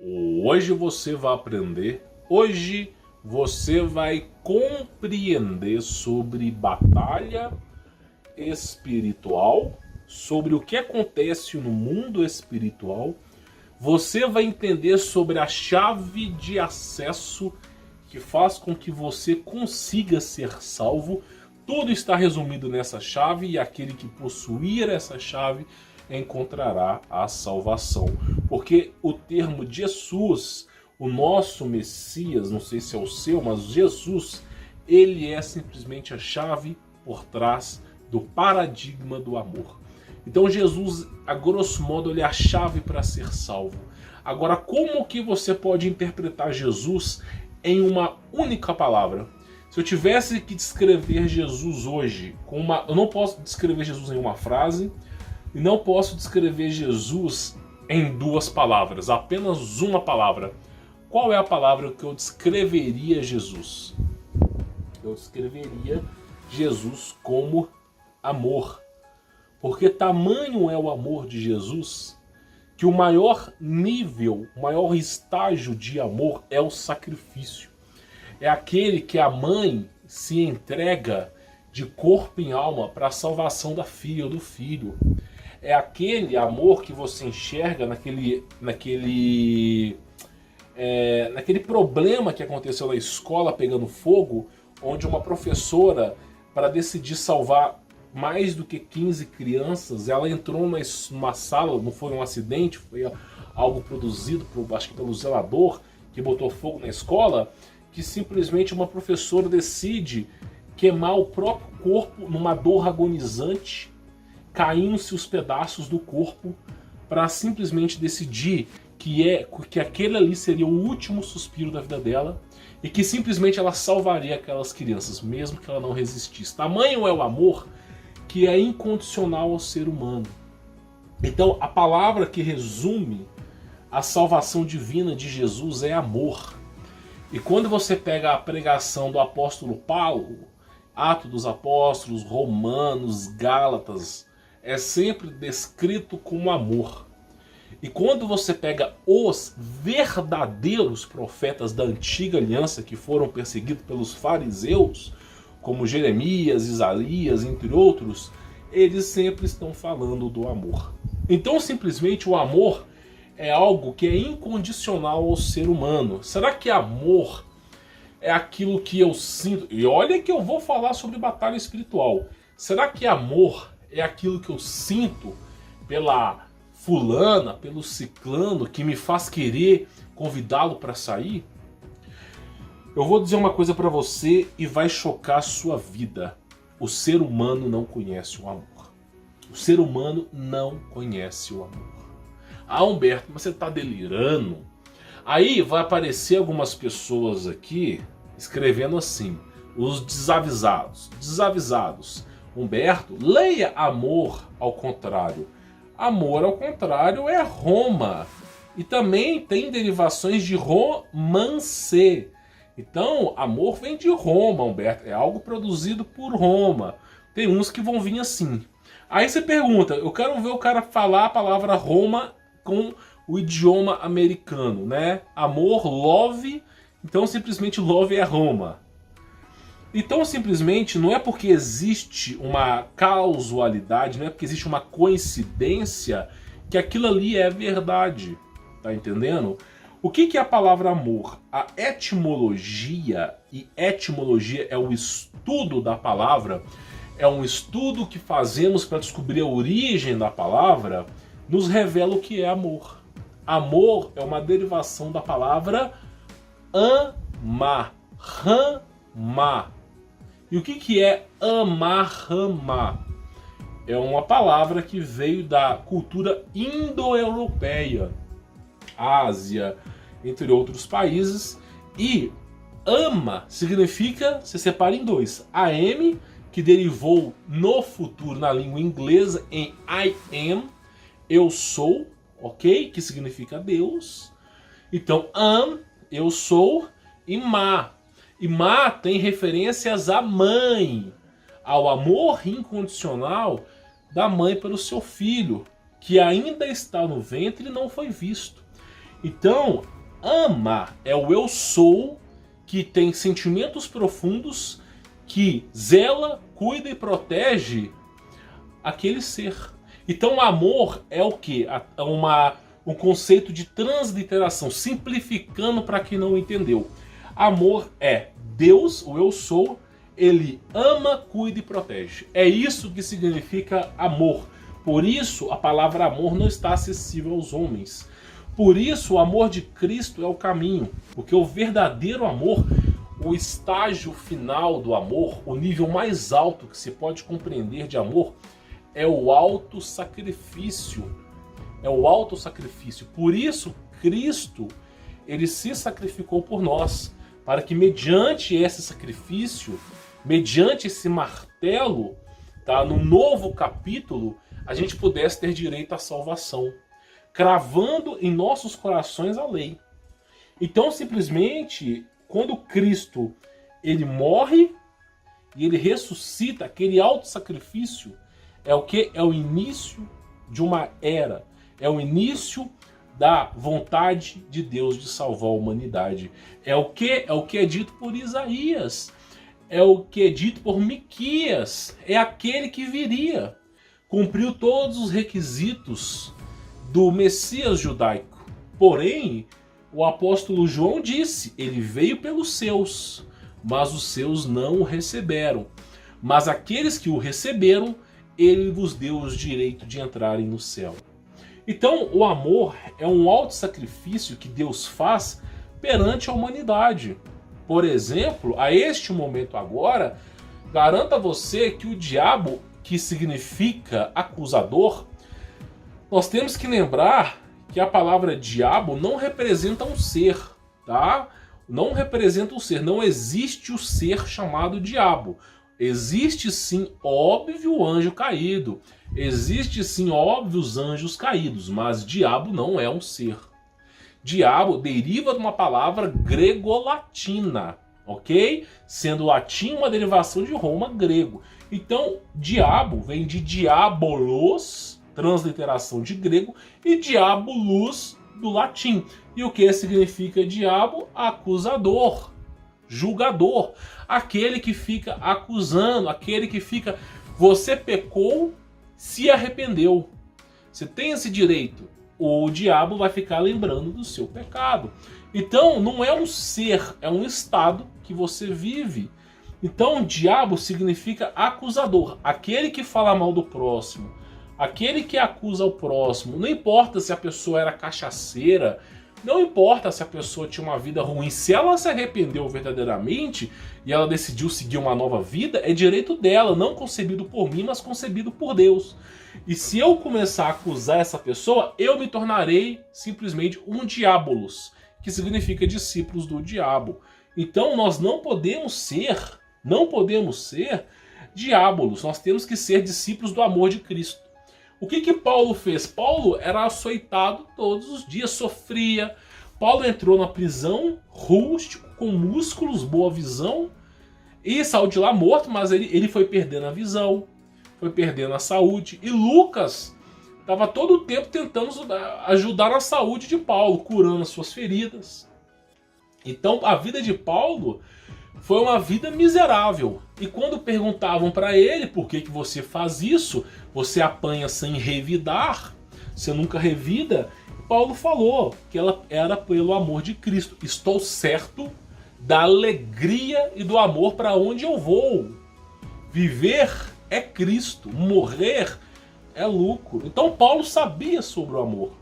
Hoje você vai aprender, hoje você vai compreender sobre batalha espiritual, sobre o que acontece no mundo espiritual. Você vai entender sobre a chave de acesso que faz com que você consiga ser salvo. Tudo está resumido nessa chave e aquele que possuir essa chave encontrará a salvação. Porque o termo Jesus, o nosso Messias, não sei se é o seu, mas Jesus, ele é simplesmente a chave por trás do paradigma do amor. Então Jesus, a grosso modo, ele é a chave para ser salvo. Agora, como que você pode interpretar Jesus em uma única palavra? Se eu tivesse que descrever Jesus hoje com uma... Eu não posso descrever Jesus em uma frase e não posso descrever Jesus em duas palavras, apenas uma palavra. Qual é a palavra que eu descreveria Jesus? Eu descreveria Jesus como amor. Porque tamanho é o amor de Jesus que o maior nível, o maior estágio de amor é o sacrifício. É aquele que a mãe se entrega de corpo e alma para a salvação da filha ou do filho. É aquele amor que você enxerga naquele problema que aconteceu na escola pegando fogo, onde uma professora, para decidir salvar mais do que 15 crianças, ela entrou numa sala, não foi um acidente, foi algo produzido acho que pelo zelador que botou fogo na escola, que simplesmente uma professora decide queimar o próprio corpo numa dor agonizante, caindo-se os pedaços do corpo, para simplesmente decidir que aquele ali seria o último suspiro da vida dela e que simplesmente ela salvaria aquelas crianças, mesmo que ela não resistisse. Tamanho é o amor que é incondicional ao ser humano. Então, a palavra que resume a salvação divina de Jesus é amor. E quando você pega a pregação do apóstolo Paulo, Atos dos Apóstolos, Romanos, Gálatas, é sempre descrito como amor. E quando você pega os verdadeiros profetas da antiga aliança que foram perseguidos pelos fariseus, como Jeremias, Isaías, entre outros, eles sempre estão falando do amor. Então, simplesmente, o amor é algo que é incondicional ao ser humano. Será que amor é aquilo que eu sinto? E olha que eu vou falar sobre batalha espiritual. Será que amor é aquilo que eu sinto pela fulana, pelo ciclano, que me faz querer convidá-lo para sair? Eu vou dizer uma coisa para você e vai chocar a sua vida. O ser humano não conhece o amor. O ser humano não conhece o amor. Ah, Humberto, mas você está delirando? Aí vai aparecer algumas pessoas aqui escrevendo assim: os desavisados. Desavisados. Humberto, leia amor ao contrário. Amor ao contrário é Roma. E também tem derivações de romance. Então, amor vem de Roma, Humberto. É algo produzido por Roma. Tem uns que vão vir assim. Aí você pergunta, eu quero ver o cara falar a palavra Roma com o idioma americano, né? Amor, love. Então, simplesmente love é Roma. Então, simplesmente, não é porque existe uma causalidade, não é porque existe uma coincidência que aquilo ali é verdade. Tá entendendo? O que é a palavra amor? A etimologia, e etimologia é o estudo da palavra, é um estudo que fazemos para descobrir a origem da palavra, nos revela o que é amor. Amor é uma derivação da palavra amar, ramar. E o que é amar-ramar? É uma palavra que veio da cultura indo-europeia, Ásia, entre outros países. E ama significa, se separa em dois. Am, que derivou no futuro na língua inglesa em I am, eu sou, ok? Que significa Deus. Então, eu sou, e ma. E ma tem referências à mãe, ao amor incondicional da mãe pelo seu filho, que ainda está no ventre e não foi visto. Então, ama é o eu sou que tem sentimentos profundos, que zela, cuida e protege aquele ser. Então, o amor é o quê? Um conceito de transliteração, simplificando para quem não entendeu. Amor é Deus, o eu sou, ele ama, cuida e protege. É isso que significa amor. Por isso, a palavra amor não está acessível aos homens. Por isso, o amor de Cristo é o caminho. Porque o verdadeiro amor, o estágio final do amor, o nível mais alto que se pode compreender de amor, é o autossacrifício. É o autossacrifício. Por isso, Cristo, ele se sacrificou por nós, para que mediante esse sacrifício, mediante esse martelo, tá, no novo capítulo, a gente pudesse ter direito à salvação, cravando em nossos corações a lei. Então, simplesmente, quando Cristo ele morre e ele ressuscita, aquele autossacrifício é o que? É o início de uma era. É o início da vontade de Deus de salvar a humanidade. É o que? É o que é dito por Isaías. É o que é dito por Miquias. É aquele que viria. Cumpriu todos os requisitos do Messias judaico. Porém, o apóstolo João disse, ele veio pelos seus, mas os seus não o receberam. Mas aqueles que o receberam, ele vos deu o direito de entrarem no céu. Então, o amor é um auto-sacrifício que Deus faz perante a humanidade. Por exemplo, a este momento agora, garanto a você que o diabo, que significa acusador, nós temos que lembrar que a palavra diabo não representa um ser, tá? Não representa um ser, não existe o ser chamado diabo. Existe sim, óbvio, anjo caído. Existe sim, óbvios anjos caídos, mas diabo não é um ser. Diabo deriva de uma palavra grego-latina, ok? Sendo latim uma derivação de Roma, grego. Então, diabo vem de diabolos, transliteração de grego, e diabolus do latim. E o que significa diabo? Acusador, julgador, aquele que fica acusando, aquele que fica... Você pecou, se arrependeu. Você tem esse direito. O diabo vai ficar lembrando do seu pecado. Então, não é um ser, é um estado que você vive. Então, diabo significa acusador, aquele que fala mal do próximo, aquele que acusa o próximo. Não importa se a pessoa era cachaceira, não importa se a pessoa tinha uma vida ruim, se ela se arrependeu verdadeiramente e ela decidiu seguir uma nova vida, é direito dela, não concebido por mim, mas concebido por Deus. E se eu começar a acusar essa pessoa, eu me tornarei simplesmente um diabolos, que significa discípulos do diabo. Então nós não podemos ser diabolos, nós temos que ser discípulos do amor de Cristo. O que Paulo fez? Paulo era açoitado todos os dias, sofria. Paulo entrou na prisão rústico, com músculos, boa visão, e saiu de lá morto, mas ele foi perdendo a visão, foi perdendo a saúde. E Lucas estava todo o tempo tentando ajudar na saúde de Paulo, curando as suas feridas. Então a vida de Paulo foi uma vida miserável. E quando perguntavam para ele por que você faz isso, você apanha sem revidar, você nunca revida, Paulo falou que ela era pelo amor de Cristo. Estou certo da alegria e do amor para onde eu vou. Viver é Cristo, morrer é lucro. Então Paulo sabia sobre o amor.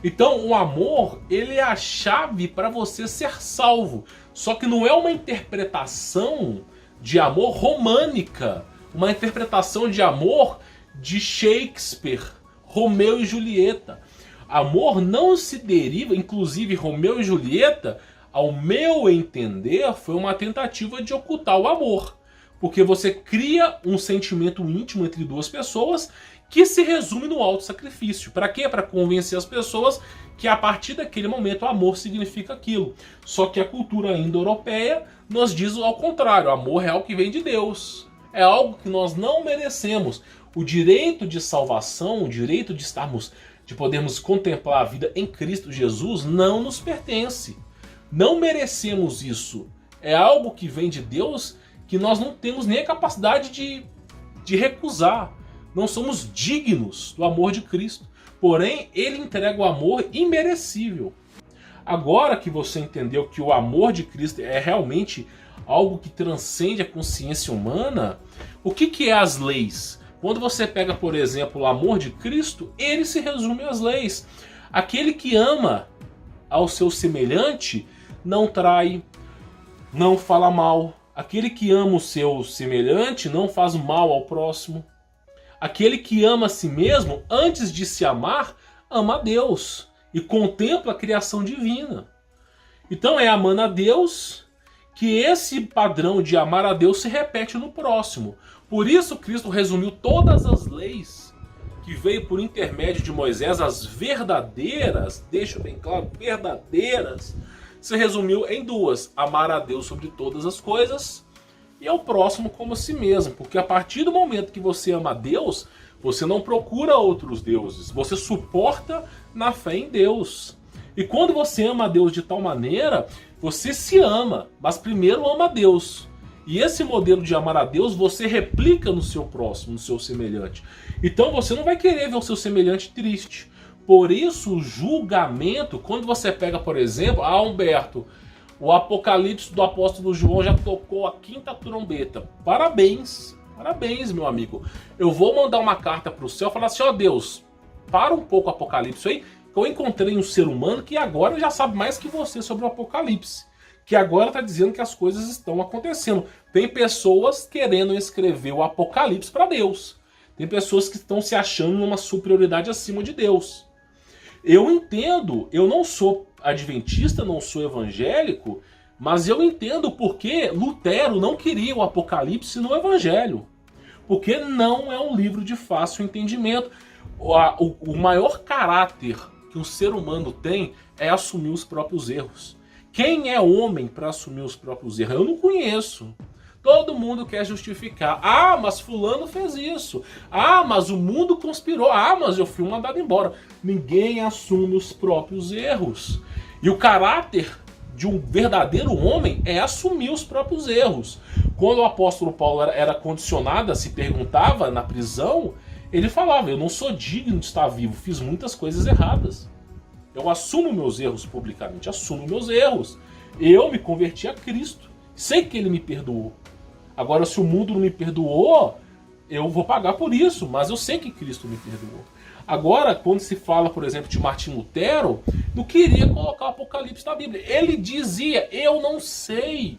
Então o amor, ele é a chave para você ser salvo. Só que não é uma interpretação de amor românica, uma interpretação de amor de Shakespeare, Romeu e Julieta. Amor não se deriva, inclusive Romeu e Julieta, ao meu entender, foi uma tentativa de ocultar o amor. Porque você cria um sentimento íntimo entre duas pessoas que se resume no autossacrifício. Para quê? Para convencer as pessoas que a partir daquele momento o amor significa aquilo. Só que a cultura indo-europeia nos diz ao contrário. O amor é algo que vem de Deus. É algo que nós não merecemos. O direito de salvação, o direito de estarmos de podermos contemplar a vida em Cristo Jesus, não nos pertence. Não merecemos isso. É algo que vem de Deus que nós não temos nem a capacidade de recusar. Não somos dignos do amor de Cristo. Porém, Ele entrega o amor imerecível. Agora que você entendeu que o amor de Cristo é realmente algo que transcende a consciência humana, o que é as leis? Quando você pega, por exemplo, o amor de Cristo, ele se resume às leis. Aquele que ama ao seu semelhante não trai, não fala mal. Aquele que ama o seu semelhante não faz mal ao próximo. Aquele que ama a si mesmo, antes de se amar, ama a Deus e contempla a criação divina. Então é amando a Deus que esse padrão de amar a Deus se repete no próximo. Por isso Cristo resumiu todas as leis que veio por intermédio de Moisés, as verdadeiras, deixo bem claro, verdadeiras, se resumiu em duas: amar a Deus sobre todas as coisas e ao próximo como a si mesmo. Porque a partir do momento que você ama a Deus, você não procura outros deuses, você suporta na fé em Deus. E quando você ama a Deus de tal maneira, você se ama, mas primeiro ama a Deus. E esse modelo de amar a Deus você replica no seu próximo, no seu semelhante. Então você não vai querer ver o seu semelhante triste. Por isso o julgamento, quando você pega, por exemplo, Humberto, o Apocalipse do apóstolo João já tocou a 5ª trombeta. Parabéns, parabéns, meu amigo. Eu vou mandar uma carta para o céu e falar assim: ó Deus, para um pouco o Apocalipse aí, que eu encontrei um ser humano que agora já sabe mais que você sobre o Apocalipse. Que agora está dizendo que as coisas estão acontecendo. Tem pessoas querendo escrever o Apocalipse para Deus. Tem pessoas que estão se achando numa superioridade acima de Deus. Eu entendo, eu não sou adventista, não sou evangélico, mas eu entendo porque Lutero não queria o Apocalipse no Evangelho. Porque não é um livro de fácil entendimento. O maior caráter que um ser humano tem é assumir os próprios erros. Quem é homem para assumir os próprios erros? Eu não conheço. Todo mundo quer justificar. Ah, mas fulano fez isso. Ah, mas o mundo conspirou. Ah, mas eu fui mandado embora. Ninguém assume os próprios erros. E o caráter de um verdadeiro homem é assumir os próprios erros. Quando o apóstolo Paulo era condicionado, se perguntava na prisão, ele falava: eu não sou digno de estar vivo, fiz muitas coisas erradas. Eu assumo meus erros publicamente, assumo meus erros. Eu me converti a Cristo. Sei que Ele me perdoou. Agora, se o mundo não me perdoou, eu vou pagar por isso. Mas eu sei que Cristo me perdoou. Agora, quando se fala, por exemplo, de Martim Lutero, não queria colocar o Apocalipse na Bíblia. Ele dizia: eu não sei.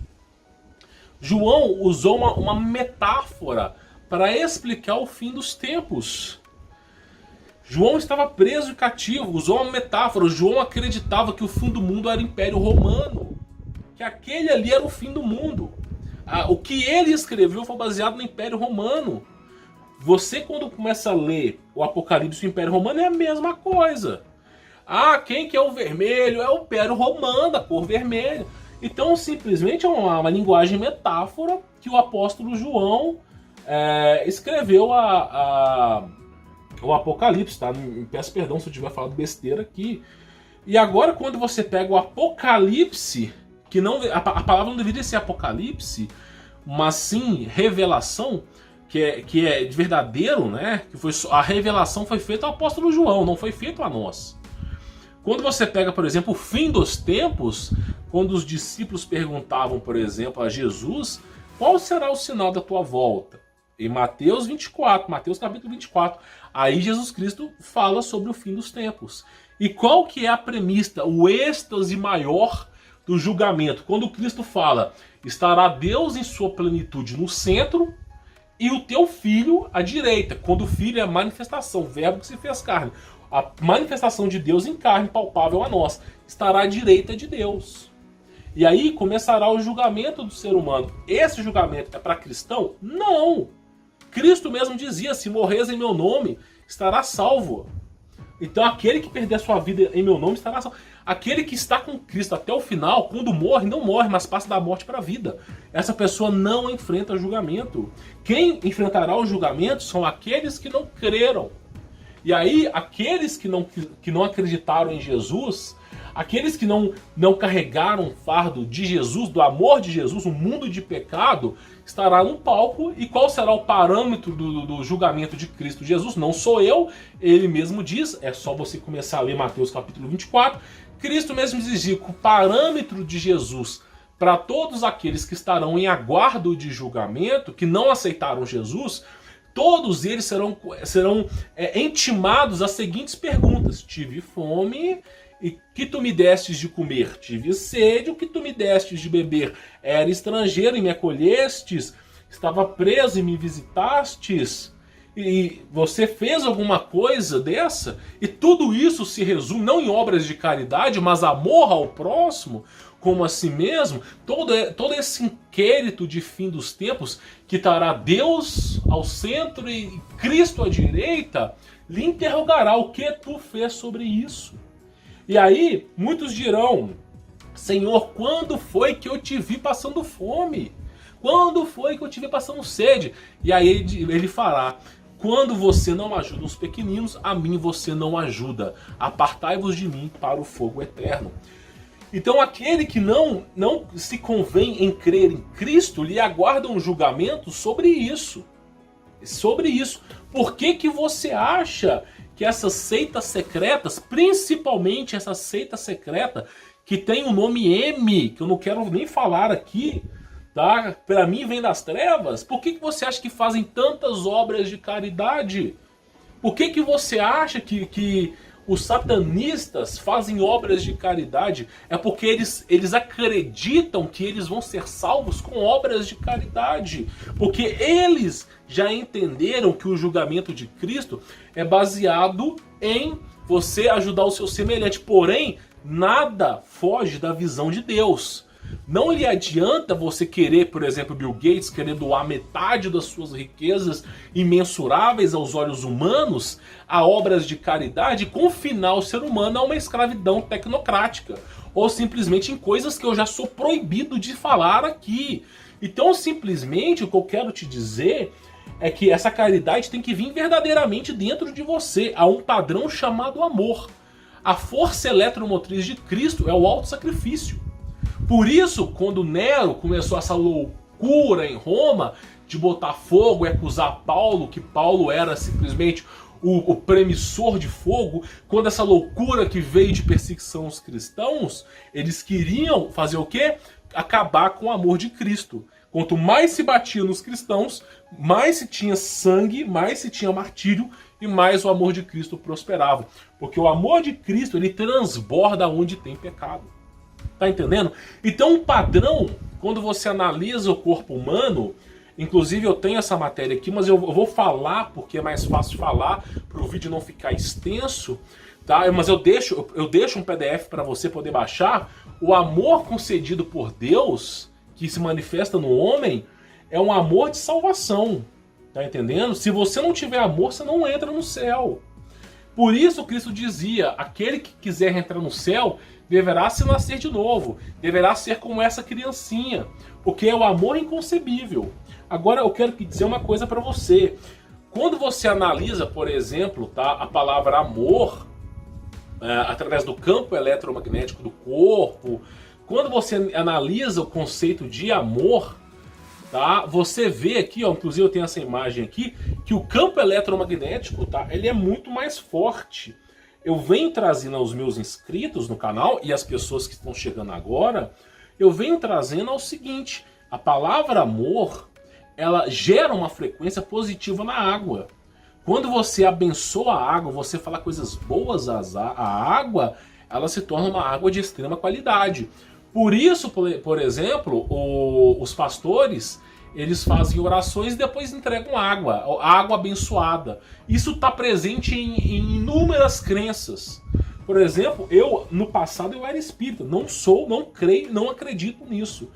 João usou uma metáfora para explicar o fim dos tempos. João estava preso e cativo, usou uma metáfora. João acreditava que o fim do mundo era o Império Romano, que aquele ali era o fim do mundo. O que ele escreveu foi baseado no Império Romano. Você, quando começa a ler o Apocalipse do Império Romano, é a mesma coisa. Ah, quem que é o vermelho? É o Império Romano, a cor vermelha. Então, simplesmente é uma linguagem metáfora que o apóstolo João escreveu o Apocalipse, tá? Peço perdão se eu tiver falado besteira aqui. E agora, quando você pega o Apocalipse, que não, a palavra não deveria ser Apocalipse, mas sim revelação, que é de verdadeiro, né? Que foi, a revelação foi feita ao apóstolo João, não foi feita a nós. Quando você pega, por exemplo, o fim dos tempos, quando os discípulos perguntavam, por exemplo, a Jesus: qual será o sinal da tua volta? Em Mateus 24, Mateus capítulo 24, aí Jesus Cristo fala sobre o fim dos tempos. E qual que é a premissa, o êxtase maior do julgamento? Quando Cristo fala: estará Deus em sua plenitude no centro e o teu filho à direita. Quando o filho é a manifestação, o verbo que se fez carne. A manifestação de Deus em carne, palpável a nós, estará à direita de Deus. E aí começará o julgamento do ser humano. Esse julgamento é para cristão? Não! Cristo mesmo dizia: se morres em meu nome, estará salvo. Então aquele que perder sua vida em meu nome estará salvo. Aquele que está com Cristo até o final, quando morre, não morre, mas passa da morte para a vida. Essa pessoa não enfrenta julgamento. Quem enfrentará o julgamento são aqueles que não creram. E aí, aqueles que não acreditaram em Jesus, aqueles que não carregaram o fardo de Jesus, do amor de Jesus, o mundo de pecado, estará no palco. E qual será o parâmetro do julgamento de Cristo Jesus? Não sou eu, ele mesmo diz, é só você começar a ler Mateus capítulo 24. Cristo mesmo dizia que o parâmetro de Jesus para todos aqueles que estarão em aguardo de julgamento, que não aceitaram Jesus, todos eles serão intimados às seguintes perguntas: tive fome, e que tu me destes de comer? Tive sede, o que tu me destes de beber? Era estrangeiro e me acolhestes? Estava preso e me visitastes? E você fez alguma coisa dessa? E tudo isso se resume não em obras de caridade, mas amor ao próximo, como a si mesmo. Todo esse inquérito de fim dos tempos, que estará Deus ao centro e Cristo à direita, lhe interrogará: o que tu fez sobre isso? E aí, muitos dirão: Senhor, quando foi que eu te vi passando fome? Quando foi que eu te vi passando sede? E aí ele fará: quando você não ajuda os pequeninos, a mim você não ajuda. Apartai-vos de mim para o fogo eterno. Então aquele que não se convém em crer em Cristo, lhe aguarda um julgamento sobre isso. Sobre isso. Por que você acha que essas seitas secretas, principalmente essa seita secreta que tem o nome M, que eu não quero nem falar aqui, tá? Para mim vem das trevas. Por que você acha que fazem tantas obras de caridade? Por que você acha que os satanistas fazem obras de caridade? É porque eles acreditam que eles vão ser salvos com obras de caridade. Porque eles já entenderam que o julgamento de Cristo é baseado em você ajudar o seu semelhante. Porém, nada foge da visão de Deus. Não lhe adianta você querer, por exemplo, Bill Gates, querer doar metade das suas riquezas imensuráveis aos olhos humanos a obras de caridade, confinar o ser humano a uma escravidão tecnocrática, ou simplesmente em coisas que eu já sou proibido de falar aqui. Então, simplesmente, o que eu quero te dizer é que essa caridade tem que vir verdadeiramente dentro de você. Há um padrão chamado amor. A força eletromotriz de Cristo é o autossacrifício. Por isso, quando Nero começou essa loucura em Roma de botar fogo e acusar Paulo, que Paulo era simplesmente o premissor de fogo, quando essa loucura que veio de perseguição aos cristãos, eles queriam fazer o quê? Acabar com o amor de Cristo. Quanto mais se batia nos cristãos, mais se tinha sangue, mais se tinha martírio e mais o amor de Cristo prosperava. Porque o amor de Cristo, ele transborda onde tem pecado. Tá entendendo? Então o padrão, quando você analisa o corpo humano, inclusive eu tenho essa matéria aqui, mas eu vou falar porque é mais fácil falar, para o vídeo não ficar extenso, tá? Mas eu deixo um PDF para você poder baixar. O amor concedido por Deus, que se manifesta no homem, é um amor de salvação. Tá entendendo? Se você não tiver amor, você não entra no céu. Por isso Cristo dizia: aquele que quiser entrar no céu deverá se nascer de novo, deverá ser como essa criancinha, porque é o amor inconcebível. Agora eu quero dizer uma coisa para você. Quando você analisa, por exemplo, tá, a palavra amor, através do campo eletromagnético do corpo, quando você analisa o conceito de amor, tá, você vê aqui, ó, inclusive eu tenho essa imagem aqui, que o campo eletromagnético, tá, ele é muito mais forte. Eu venho trazendo aos meus inscritos no canal e as pessoas que estão chegando agora, eu venho trazendo ao seguinte: a palavra amor, ela gera uma frequência positiva na água. Quando você abençoa a água, você fala coisas boas à água, ela se torna uma água de extrema qualidade. Por isso, por exemplo, os pastores, eles fazem orações e depois entregam água abençoada. Isso está presente em inúmeras crenças. Por exemplo, no passado eu era espírita, não creio, não acredito nisso.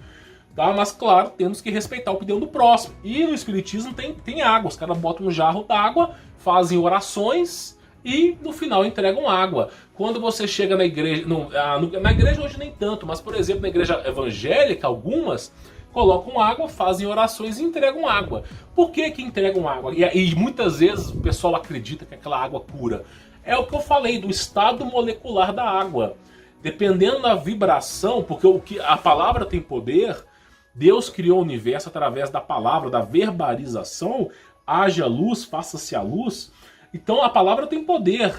Tá? Mas claro, temos que respeitar a opinião do próximo. E no espiritismo tem água, os caras botam um jarro d'água, fazem orações e no final entregam água. Quando você chega na igreja, na igreja hoje nem tanto, mas por exemplo na igreja evangélica, algumas colocam água, fazem orações e entregam água. Por que que entregam água? E muitas vezes o pessoal acredita que aquela água cura. É o que eu falei do estado molecular da água. Dependendo da vibração, porque a palavra tem poder, Deus criou o universo através da palavra, da verbalização, haja luz, faça-se a luz. Então a palavra tem poder.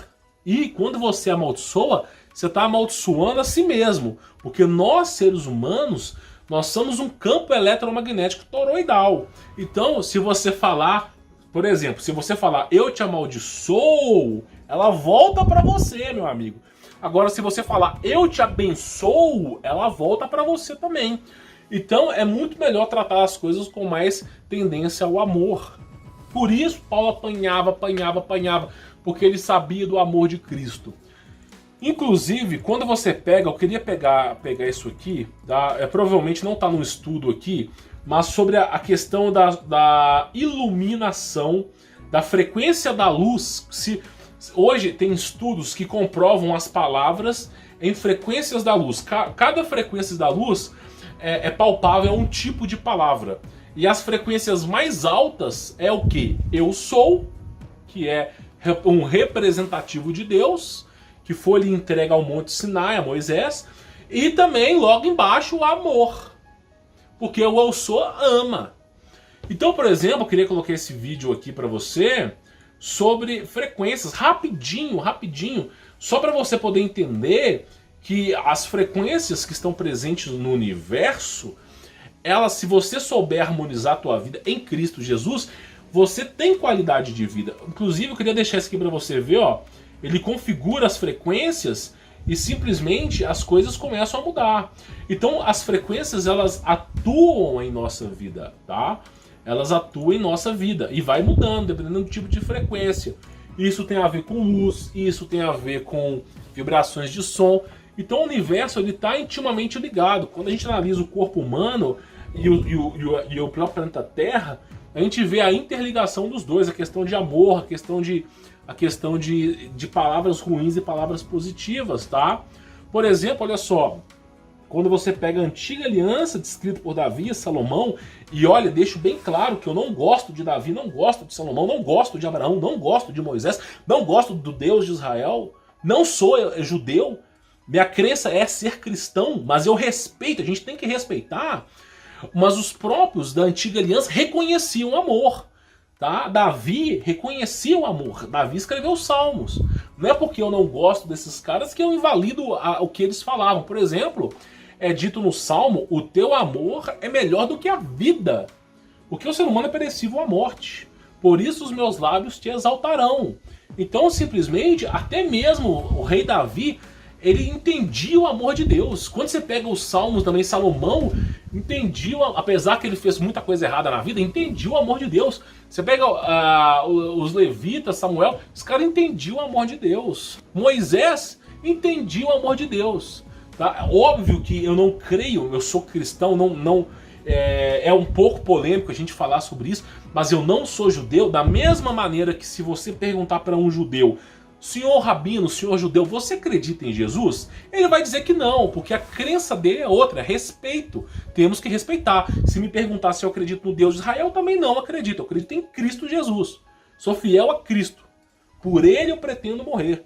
E quando você amaldiçoa, você está amaldiçoando a si mesmo. Porque nós, seres humanos, nós somos um campo eletromagnético toroidal. Então, se você falar, por exemplo, se você falar eu te amaldiçoo, ela volta para você, meu amigo. Agora, se você falar eu te abençoo, ela volta para você também. Então, é muito melhor tratar as coisas com mais tendência ao amor. Por isso, Paulo apanhava, porque ele sabia do amor de Cristo. Inclusive, quando você pega, eu queria pegar isso aqui, tá? Provavelmente não está no estudo aqui, mas sobre a questão da iluminação, da frequência da luz. Hoje tem estudos que comprovam as palavras em frequências da luz. Cada frequência da luz é palpável, é um tipo de palavra. E as frequências mais altas é o que? Eu sou, que é um representativo de Deus, que foi lhe entregue ao Monte Sinai, a Moisés, e também logo embaixo o amor, porque o eu sou ama. Então, por exemplo, eu queria colocar esse vídeo aqui para você sobre frequências, rapidinho, só para você poder entender que as frequências que estão presentes no universo, elas, se você souber harmonizar a tua vida em Cristo Jesus, você tem qualidade de vida. Inclusive, eu queria deixar isso aqui para você ver, ó. Ele configura as frequências e simplesmente as coisas começam a mudar. Então as frequências, elas atuam em nossa vida, tá? Elas atuam em nossa vida e vai mudando dependendo do tipo de frequência. Isso tem a ver com luz, isso tem a ver com vibrações de som. Então o universo está intimamente ligado. Quando a gente analisa o corpo humano e o próprio planeta Terra, a gente vê a interligação dos dois, a questão de amor, a questão de palavras ruins e palavras positivas, tá? Por exemplo, olha só, quando você pega a antiga aliança descrita por Davi e Salomão, e olha, deixo bem claro que eu não gosto de Davi, não gosto de Salomão, não gosto de Abraão, não gosto de Moisés, não gosto do Deus de Israel, não sou judeu, minha crença é ser cristão, mas eu respeito, a gente tem que respeitar, mas os próprios da antiga aliança reconheciam o amor. Tá? Davi reconhecia o amor. Davi escreveu os salmos. Não é porque eu não gosto desses caras que eu invalido o que eles falavam. Por exemplo, é dito no salmo: o teu amor é melhor do que a vida, porque o ser humano é perecível à morte. Por isso os meus lábios te exaltarão. Então simplesmente, até mesmo o rei Davi, ele entendia o amor de Deus. Quando você pega os salmos também, Salomão entendia, apesar que ele fez muita coisa errada na vida, entendia o amor de Deus. Você pega os levitas, Samuel, os caras entendiam o amor de Deus. Moisés entendia o amor de Deus. Tá? Óbvio que eu não creio, eu sou cristão, é um pouco polêmico a gente falar sobre isso, mas eu não sou judeu, da mesma maneira que se você perguntar para um judeu: senhor rabino, senhor judeu, você acredita em Jesus? Ele vai dizer que não, porque a crença dele é outra, é respeito. Temos que respeitar. Se me perguntar se eu acredito no Deus de Israel, eu também não acredito. Eu acredito em Cristo Jesus. Sou fiel a Cristo. Por ele eu pretendo morrer.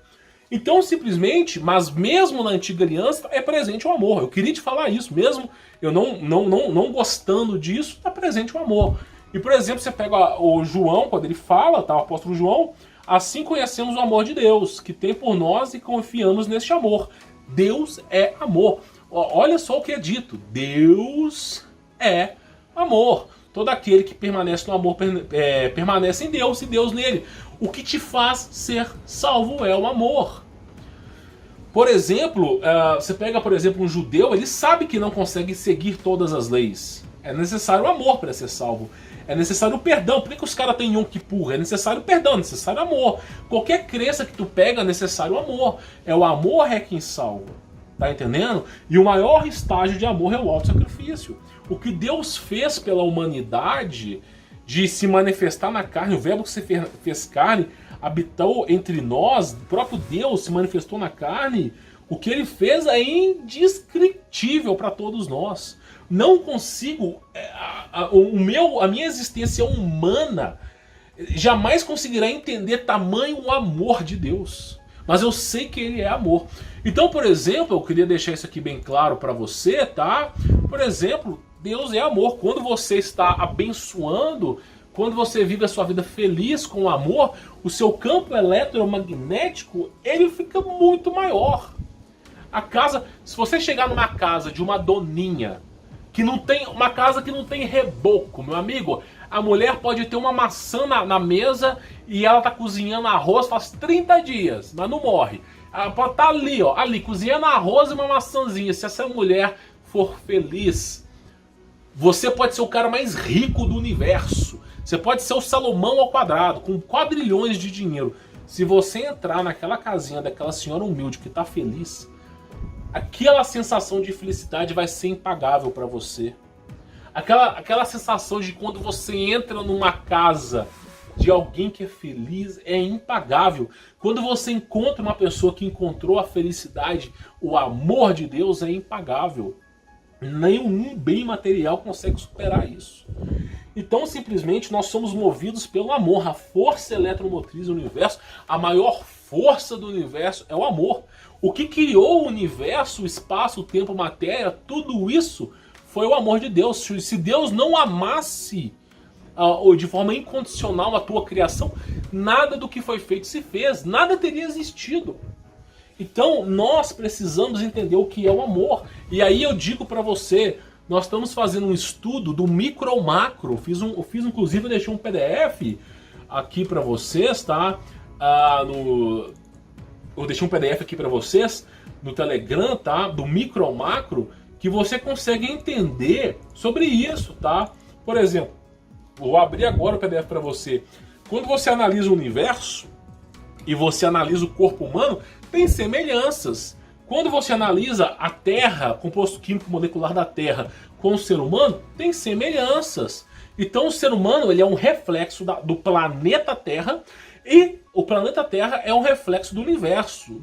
Então, simplesmente, mas mesmo na antiga aliança, é presente o amor. Eu queria te falar isso, mesmo eu não gostando disso, está presente o amor. E, por exemplo, você pega o João, quando ele fala, tá, o apóstolo João: assim conhecemos o amor de Deus, que tem por nós e confiamos neste amor. Deus é amor. Olha só o que é dito: Deus é amor. Todo aquele que permanece no amor permanece em Deus e Deus nele. O que te faz ser salvo é o amor. Por exemplo, você pega, por exemplo, um judeu, ele sabe que não consegue seguir todas as leis. É necessário o amor para ser salvo. É necessário o perdão. Por que os caras têm Yom Kippur? É necessário perdão, é necessário amor. Qualquer crença que tu pega é necessário amor. É o amor é quem salva. Tá entendendo? E o maior estágio de amor é o auto-sacrifício. O que Deus fez pela humanidade, de se manifestar na carne, o verbo que se fez carne, habitou entre nós, o próprio Deus se manifestou na carne, o que ele fez é indescritível para todos nós. Não consigo, a minha existência humana jamais conseguirá entender tamanho amor de Deus. Mas eu sei que ele é amor. Então, por exemplo, eu queria deixar isso aqui bem claro para você, tá? Por exemplo, Deus é amor. Quando você está abençoando, quando você vive a sua vida feliz com o amor, o seu campo eletromagnético, ele fica muito maior. A casa, se você chegar numa casa de uma doninha, que não tem, uma casa que não tem reboco, meu amigo, a mulher pode ter uma maçã na mesa e ela tá cozinhando arroz faz 30 dias, mas não morre. Ela pode estar ali, ó, ali, cozinhando arroz e uma maçãzinha. Se essa mulher for feliz, você pode ser o cara mais rico do universo. Você pode ser o Salomão ao quadrado, com quadrilhões de dinheiro. Se você entrar naquela casinha daquela senhora humilde que tá feliz, aquela sensação de felicidade vai ser impagável para você. Aquela sensação de quando você entra numa casa de alguém que é feliz é impagável. Quando você encontra uma pessoa que encontrou a felicidade, o amor de Deus é impagável. Nenhum bem material consegue superar isso. Então, simplesmente, nós somos movidos pelo amor. A força eletromotriz do universo, a maior força do universo é o amor. O que criou o universo, o espaço, o tempo, a matéria, tudo isso foi o amor de Deus. Se Deus não amasse de forma incondicional a tua criação, nada do que foi feito se fez, nada teria existido. Então nós precisamos entender o que é o amor. E aí eu digo para você, nós estamos fazendo um estudo do micro ao macro. Eu fiz inclusive, eu deixei um PDF aqui para vocês, tá? Eu deixei um PDF aqui para vocês no Telegram, tá? Do micro ao macro, que você consegue entender sobre isso, tá? Por exemplo, vou abrir agora o PDF para você. Quando você analisa o universo e você analisa o corpo humano, tem semelhanças. Quando você analisa a Terra, composto químico molecular da Terra, com o ser humano, tem semelhanças. Então o ser humano, ele é um reflexo do planeta Terra, e o planeta Terra é um reflexo do universo,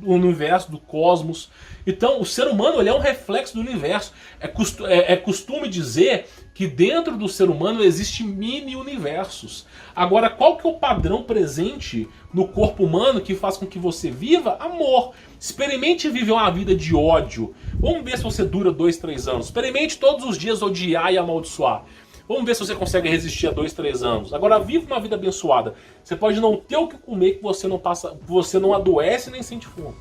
do cosmos. Então o ser humano, ele é um reflexo do universo. É costume dizer que dentro do ser humano existem mini-universos. Agora, qual que é o padrão presente no corpo humano que faz com que você viva? Amor. Experimente viver uma vida de ódio. Vamos ver se você dura 2, 3 anos. Experimente todos os dias odiar e amaldiçoar. Vamos ver se você consegue resistir a 2, 3 anos. Agora, viva uma vida abençoada. Você pode não ter o que comer, que você não adoece nem sente fome.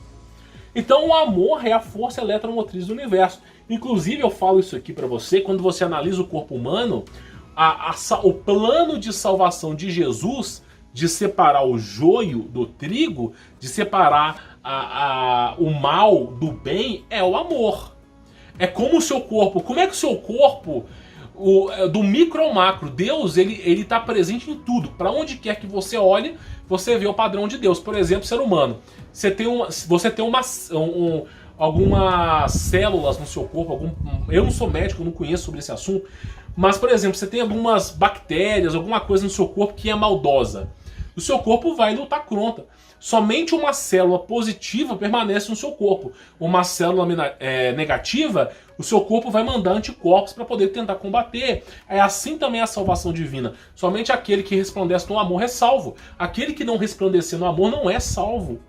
Então o amor é a força eletromotriz do universo. Inclusive eu falo isso aqui pra você, quando você analisa o corpo humano, o plano de salvação de Jesus, de separar o joio do trigo, de separar o mal do bem, é o amor. É como o seu corpo, como é que o seu corpo, do micro ao macro, Deus ele tá presente em tudo. Para onde quer que você olhe, você vê o padrão de Deus. Por exemplo, ser humano. Você tem algumas células no seu corpo, eu não sou médico, eu não conheço sobre esse assunto, mas, por exemplo, você tem algumas bactérias, alguma coisa no seu corpo que é maldosa. O seu corpo vai lutar contra. Somente uma célula positiva permanece no seu corpo. Uma célula negativa, o seu corpo vai mandar anticorpos para poder tentar combater. É assim também a salvação divina. Somente aquele que resplandece no amor é salvo. Aquele que não resplandecer no amor não é salvo.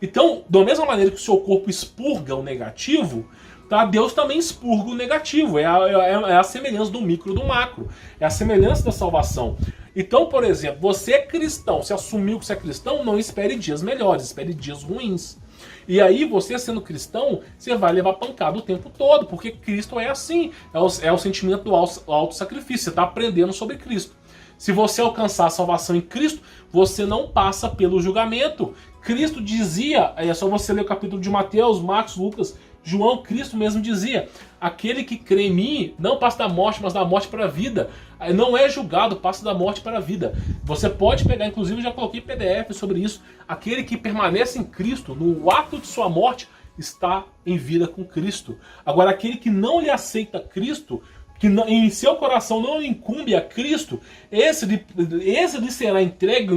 Então, da mesma maneira que o seu corpo expurga o negativo, tá? Deus também expurga o negativo. É a semelhança do micro e do macro. É a semelhança da salvação. Então, por exemplo, você é cristão, você assumiu que você é cristão, não espere dias melhores, espere dias ruins. E aí, você sendo cristão, você vai levar pancada o tempo todo, porque Cristo é assim. É o sentimento do auto-sacrifício. Você está aprendendo sobre Cristo. Se você alcançar a salvação em Cristo, você não passa pelo julgamento. Cristo dizia, é só você ler o capítulo de Mateus, Marcos, Lucas, João, Cristo mesmo dizia: aquele que crê em mim não passa da morte, mas da morte para a vida. Não é julgado, passa da morte para a vida. Você pode pegar, inclusive eu já coloquei PDF sobre isso. Aquele que permanece em Cristo, no ato de sua morte, está em vida com Cristo. Agora, aquele que não lhe aceita Cristo, que em seu coração não incumbe a Cristo, esse lhe será entregue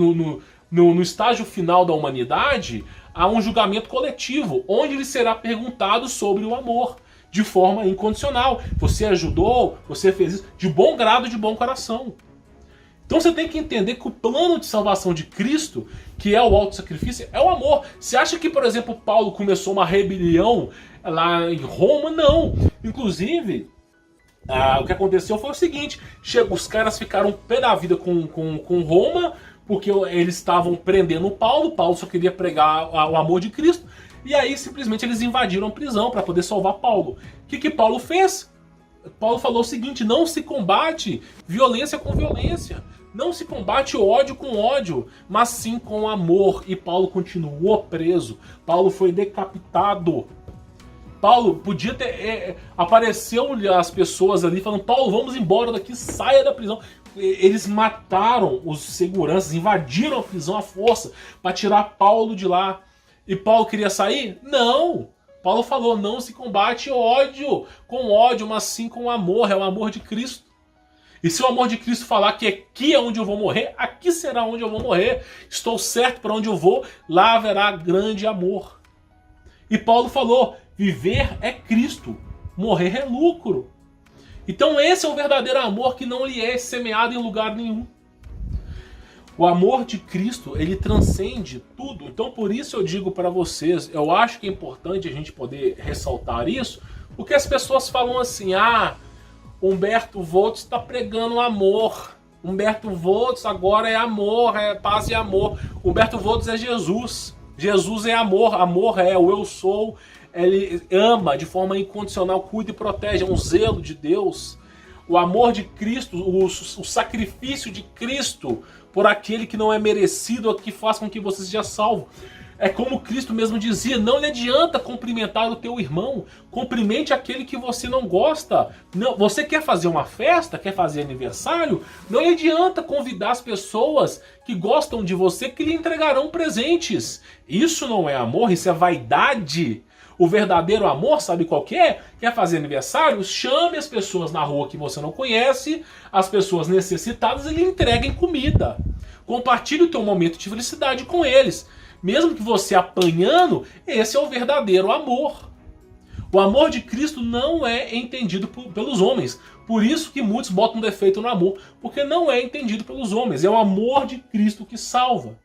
no estágio final da humanidade, há um julgamento coletivo, onde lhe será perguntado sobre o amor, de forma incondicional. Você ajudou, você fez isso, de bom grado, de bom coração. Então você tem que entender que o plano de salvação de Cristo, que é o auto-sacrifício, é o amor. Você acha que, por exemplo, Paulo começou uma rebelião lá em Roma? Não. Inclusive, o que aconteceu foi o seguinte, os caras ficaram pé da vida com Roma, porque eles estavam prendendo Paulo só queria pregar o amor de Cristo, e aí simplesmente eles invadiram a prisão para poder salvar Paulo. O que Paulo fez? Paulo falou o seguinte: não se combate violência com violência, não se combate ódio com ódio, mas sim com amor. E Paulo continuou preso, Paulo foi decapitado. Paulo podia ter... apareceu as pessoas ali falando: Paulo, vamos embora daqui, saia da prisão. Eles mataram os seguranças, invadiram a prisão à força para tirar Paulo de lá. E Paulo queria sair? Não! Paulo falou: não se combate ódio com ódio, mas sim com amor. É o amor de Cristo. E se o amor de Cristo falar que aqui é onde eu vou morrer, aqui será onde eu vou morrer. Estou certo para onde eu vou, lá haverá grande amor. E Paulo falou: viver é Cristo, morrer é lucro. Então esse é o verdadeiro amor, que não lhe é semeado em lugar nenhum. O amor de Cristo, ele transcende tudo. Então por isso eu digo para vocês, eu acho que é importante a gente poder ressaltar isso, porque as pessoas falam assim: Humberto Volts está pregando amor. Humberto Volts agora é amor, é paz e amor. Humberto Volts é Jesus. Jesus é amor, amor é o eu sou. Ele ama de forma incondicional, cuida e protege, é um zelo de Deus. O amor de Cristo, o sacrifício de Cristo por aquele que não é merecido, que faz com que você seja salvo. É como Cristo mesmo dizia: não lhe adianta cumprimentar o teu irmão, cumprimente aquele que você não gosta. Não, você quer fazer uma festa, quer fazer aniversário, não lhe adianta convidar as pessoas que gostam de você, que lhe entregarão presentes. Isso não é amor, isso é vaidade. O verdadeiro amor, sabe qual que é? Quer fazer aniversário? Chame as pessoas na rua que você não conhece, as pessoas necessitadas, e lhe entreguem comida. Compartilhe o teu momento de felicidade com eles. Mesmo que você apanhando, esse é o verdadeiro amor. O amor de Cristo não é entendido pelos homens. Por isso que muitos botam defeito no amor, porque não é entendido pelos homens. É o amor de Cristo que salva.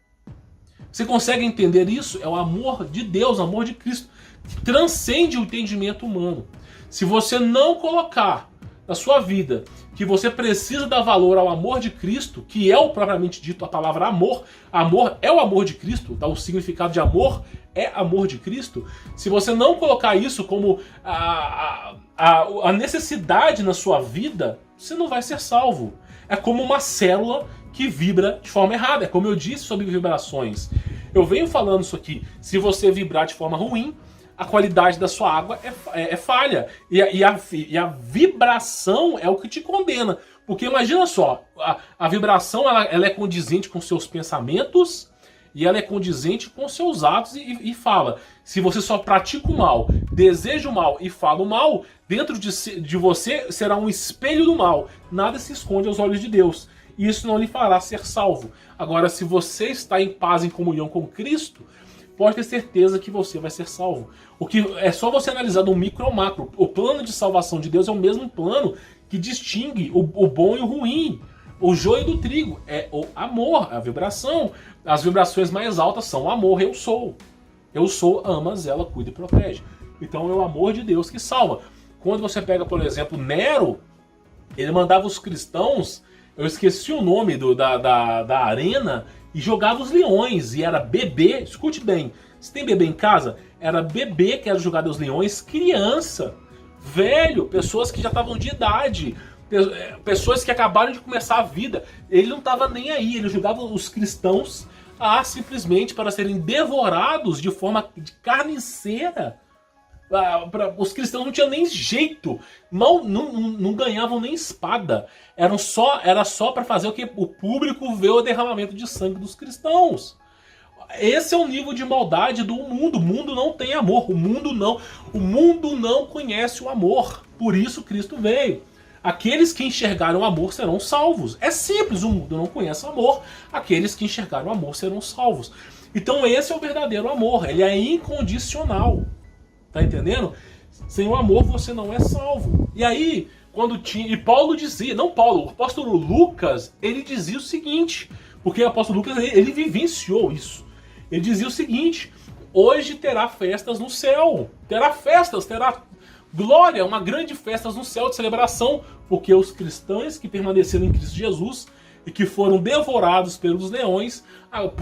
Você consegue entender isso? É o amor de Deus, o amor de Cristo, que transcende o entendimento humano. Se você não colocar na sua vida que você precisa dar valor ao amor de Cristo, que é o propriamente dito a palavra amor, amor é o amor de Cristo, tá? O significado de amor é amor de Cristo. Se você não colocar isso como a necessidade na sua vida, você não vai ser salvo. É como uma célula que vibra de forma errada. É como eu disse sobre vibrações. Eu venho falando isso aqui. Se você vibrar de forma ruim, a qualidade da sua água é falha. E a vibração é o que te condena. Porque imagina só, a vibração ela é condizente com seus pensamentos e ela é condizente com seus atos e fala. Se você só pratica o mal, deseja o mal e fala o mal, dentro de você será um espelho do mal. Nada se esconde aos olhos de Deus. E isso não lhe fará ser salvo. Agora, se você está em paz, em comunhão com Cristo, pode ter certeza que você vai ser salvo. O que é só você analisar do micro ao macro. O plano de salvação de Deus é o mesmo plano que distingue o bom e o ruim. O joio do trigo é o amor, a vibração. As vibrações mais altas são o amor, eu sou. Eu sou, ama, zela, cuida e protege. Então é o amor de Deus que salva. Quando você pega, por exemplo, Nero, ele mandava os cristãos, eu esqueci o nome da arena, e jogava os leões, e era bebê, escute bem, se tem bebê em casa, era bebê que era jogado aos leões, criança, velho, pessoas que já estavam de idade, pessoas que acabaram de começar a vida. Ele não estava nem aí, ele jogava os cristãos simplesmente para serem devorados de forma carniceira. Os cristãos não tinham nem jeito, não ganhavam nem espada. Era só para fazer o que o público vê, o derramamento de sangue dos cristãos. Esse é o nível de maldade do mundo. O mundo não tem amor. O mundo não conhece o amor. Por isso Cristo veio. Aqueles que enxergaram amor serão salvos. É simples, o mundo não conhece amor. Aqueles que enxergaram amor serão salvos. Então esse é o verdadeiro amor, ele é incondicional. Tá entendendo? Sem o amor você não é salvo. E aí, quando tinha... E Paulo dizia, não Paulo, o apóstolo Lucas, ele dizia o seguinte, porque o apóstolo Lucas, ele vivenciou isso. Ele dizia o seguinte: hoje terá festas no céu. Terá festas, terá glória, uma grande festa no céu de celebração, porque os cristãos que permaneceram em Cristo Jesus e que foram devorados pelos leões,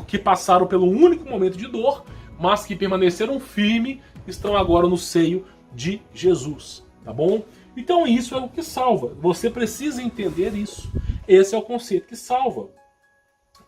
que passaram pelo único momento de dor, mas que permaneceram firmes, estão agora no seio de Jesus, tá bom? Então isso é o que salva. Você precisa entender isso. Esse é o conceito que salva,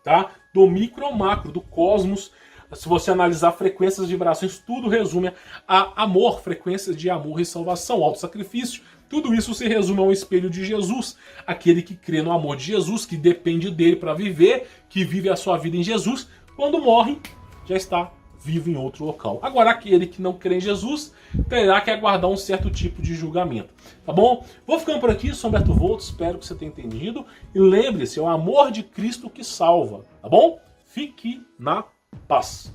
tá? Do micro ao macro, do cosmos. Se você analisar frequências, vibrações, tudo resume a amor, frequências de amor e salvação, autossacrifício. Tudo isso se resume a um espelho de Jesus. Aquele que crê no amor de Jesus, que depende dele para viver, que vive a sua vida em Jesus, quando morre, já está vivo em outro local. Agora, aquele que não crê em Jesus terá que aguardar um certo tipo de julgamento. Tá bom? Vou ficando por aqui, sou Humberto Volto, espero que você tenha entendido. E lembre-se, é o amor de Cristo que salva. Tá bom? Fique na paz.